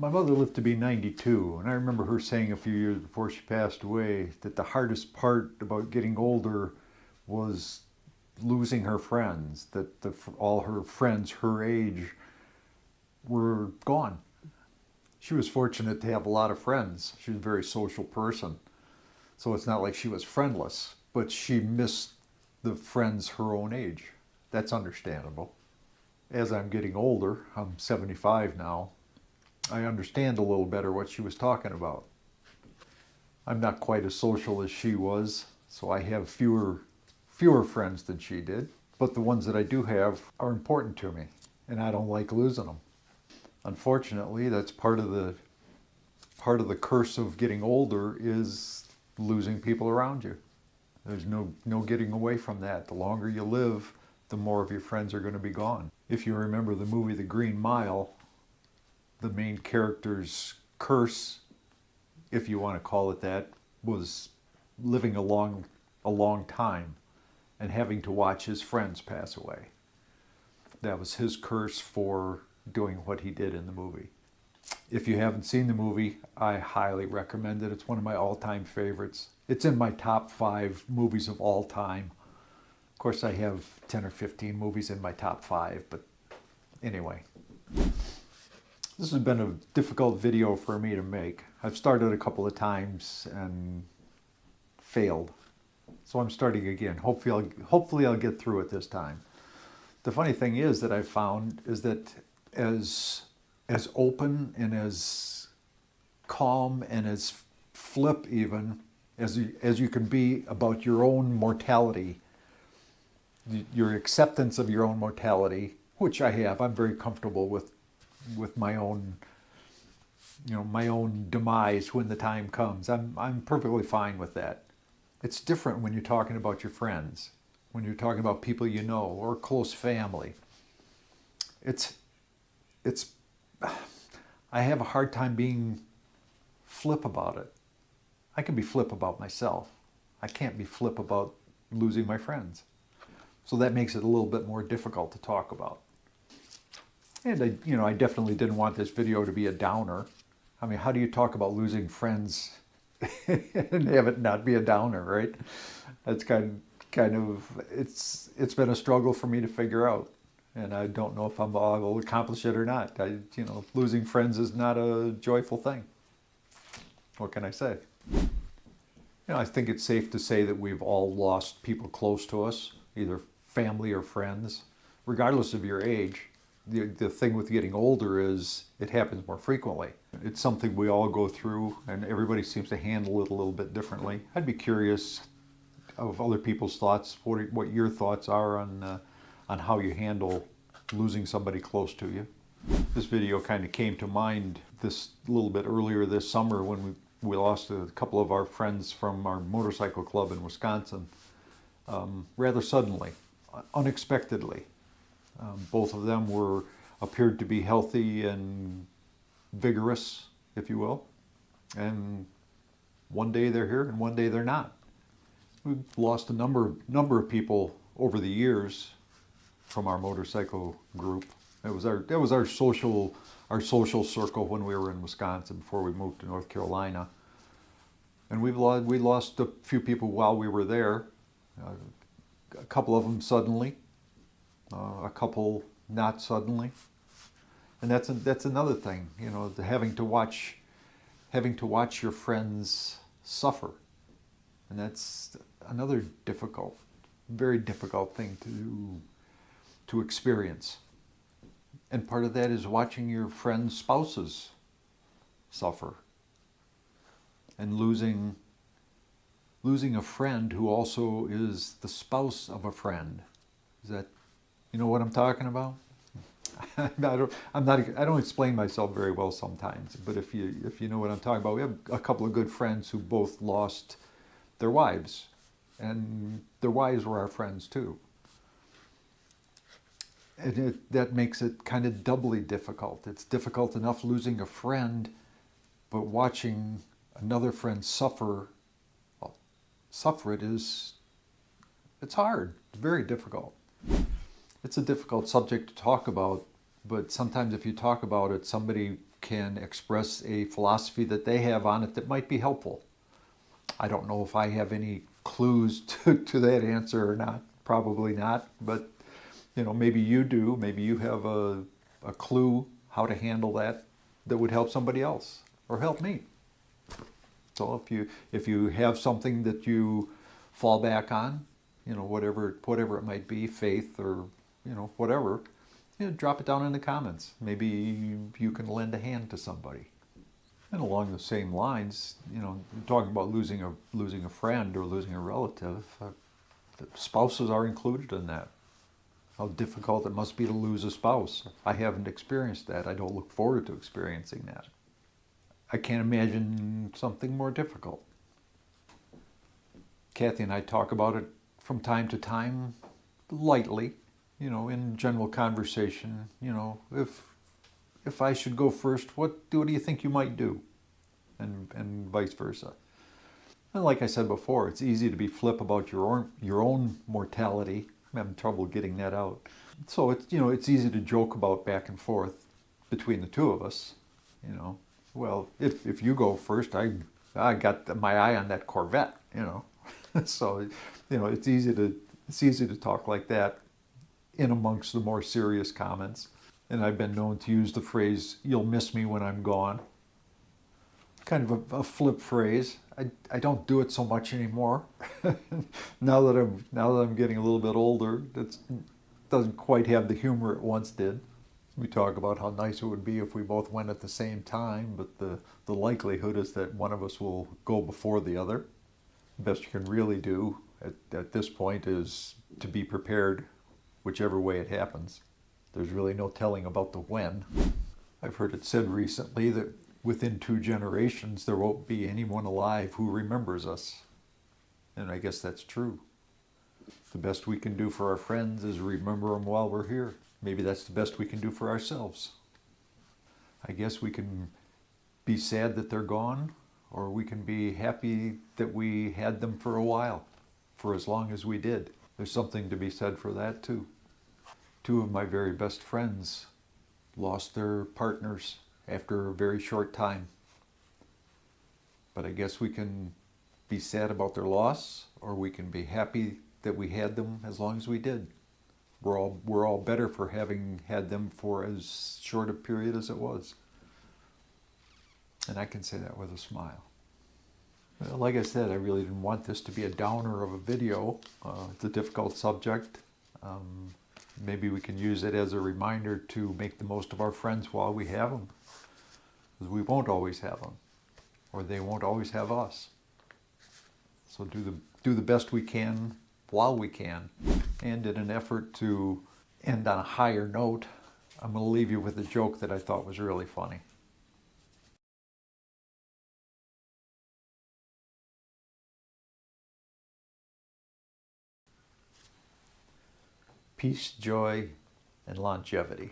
My mother lived to be 92, and I remember her saying a few years before she passed away that the hardest part about getting older was losing her friends, that all her friends her age were gone. She was fortunate to have a lot of friends. She was a very social person. So it's not like she was friendless, but she missed the friends her own age. That's understandable. As I'm getting older, I'm 75 now, I understand a little better what she was talking about. I'm not quite as social as she was, so I have fewer friends than she did, but the ones that I do have are important to me, and I don't like losing them. Unfortunately, that's part of the curse of getting older is losing people around you. There's no getting away from that. The longer you live, the more of your friends are going to be gone. If you remember the movie The Green Mile, the main character's curse, if you want to call it that, was living a long time and having to watch his friends pass away. That was his curse for doing what he did in the movie. If you haven't seen the movie, I highly recommend it. It's one of my all-time favorites. It's in my top 5 movies of all time. Of course, I have 10 or 15 movies in my top 5, but anyway. This has been a difficult video for me to make. I've started a couple of times and failed. So I'm starting again. Hopefully I'll get through it this time. The funny thing is that I've found is that as open and as calm and as flip even as you can be about your own mortality, your acceptance of your own mortality, which I have. I'm very comfortable with my own, my own demise when the time comes. I'm perfectly fine with that. It's different when you're talking about your friends, when you're talking about people you know or close family. It's I have a hard time being flip about it. I can be flip about myself. I can't be flip about losing my friends. So that makes it a little bit more difficult to talk about. And I definitely didn't want this video to be a downer. I mean, how do you talk about losing friends and have it not be a downer, right? That's kind of it's been a struggle for me to figure out, and I don't know if I'll accomplish it or not. Losing friends is not a joyful thing. What can I say? I think it's safe to say that we've all lost people close to us, either family or friends, regardless of your age. The thing with getting older is it happens more frequently. It's something we all go through, and everybody seems to handle it a little bit differently. I'd be curious of other people's thoughts, what your thoughts are on how you handle losing somebody close to you. This video kind of came to mind this little bit earlier this summer when we lost a couple of our friends from our motorcycle club in Wisconsin, rather suddenly, unexpectedly. Both of them appeared to be healthy and vigorous, if you will. And one day they're here and one day they're not. We've lost a number of people over the years from our motorcycle group. That was our social circle when we were in Wisconsin before we moved to North Carolina. And we lost a few people while we were there. A couple of them suddenly. A couple not suddenly, and that's another thing, having to watch your friends suffer, and that's another very difficult thing to experience. And part of that is watching your friends' spouses suffer, and losing a friend who also is the spouse of a friend. Is that You know what I'm talking about? I don't explain myself very well sometimes, but if you know what I'm talking about, we have a couple of good friends who both lost their wives, and their wives were our friends too. And that makes it kind of doubly difficult. It's difficult enough losing a friend, but watching another friend suffer it's hard. It's very difficult. It's a difficult subject to talk about, but sometimes if you talk about it, somebody can express a philosophy that they have on it that might be helpful. I don't know if I have any clues to that answer or not. Probably not, but maybe you do. Maybe you have a clue how to handle that would help somebody else or help me. So if you have something that you fall back on, whatever it might be, faith or whatever, drop it down in the comments. Maybe you can lend a hand to somebody. And along the same lines, talking about losing a friend or losing a relative, spouses are included in that. How difficult it must be to lose a spouse. I haven't experienced that. I don't look forward to experiencing that. I can't imagine something more difficult. Kathy and I talk about it from time to time, lightly, in general conversation. If I should go first, what do you think you might do? And vice versa. And like I said before, it's easy to be flip about your own mortality. I'm having trouble getting that out. So it's easy to joke about back and forth between the two of us. Well, if you go first, I got my eye on that Corvette. So it's easy to talk like that in amongst the more serious comments. And I've been known to use the phrase, "You'll miss me when I'm gone." Kind of a flip phrase. I don't do it so much anymore. now that I'm getting a little bit older, it doesn't quite have the humor it once did. We talk about how nice it would be if we both went at the same time, but the likelihood is that one of us will go before the other. The best you can really do at this point is to be prepared whichever way it happens. There's really no telling about the when. I've heard it said recently that within 2 generations there won't be anyone alive who remembers us. And I guess that's true. The best we can do for our friends is remember them while we're here. Maybe that's the best we can do for ourselves. I guess we can be sad that they're gone, or we can be happy that we had them for a while, for as long as we did. There's something to be said for that too. 2 of my very best friends lost their partners after a very short time. But I guess we can be sad about their loss, or we can be happy that we had them as long as we did. We're all better for having had them for as short a period as it was. And I can say that with a smile. Well, like I said, I really didn't want this to be a downer of a video. It's a difficult subject. Maybe we can use it as a reminder to make the most of our friends while we have them. Because we won't always have them, or they won't always have us. So do the best we can while we can. And in an effort to end on a higher note, I'm going to leave you with a joke that I thought was really funny. Peace, joy, and longevity.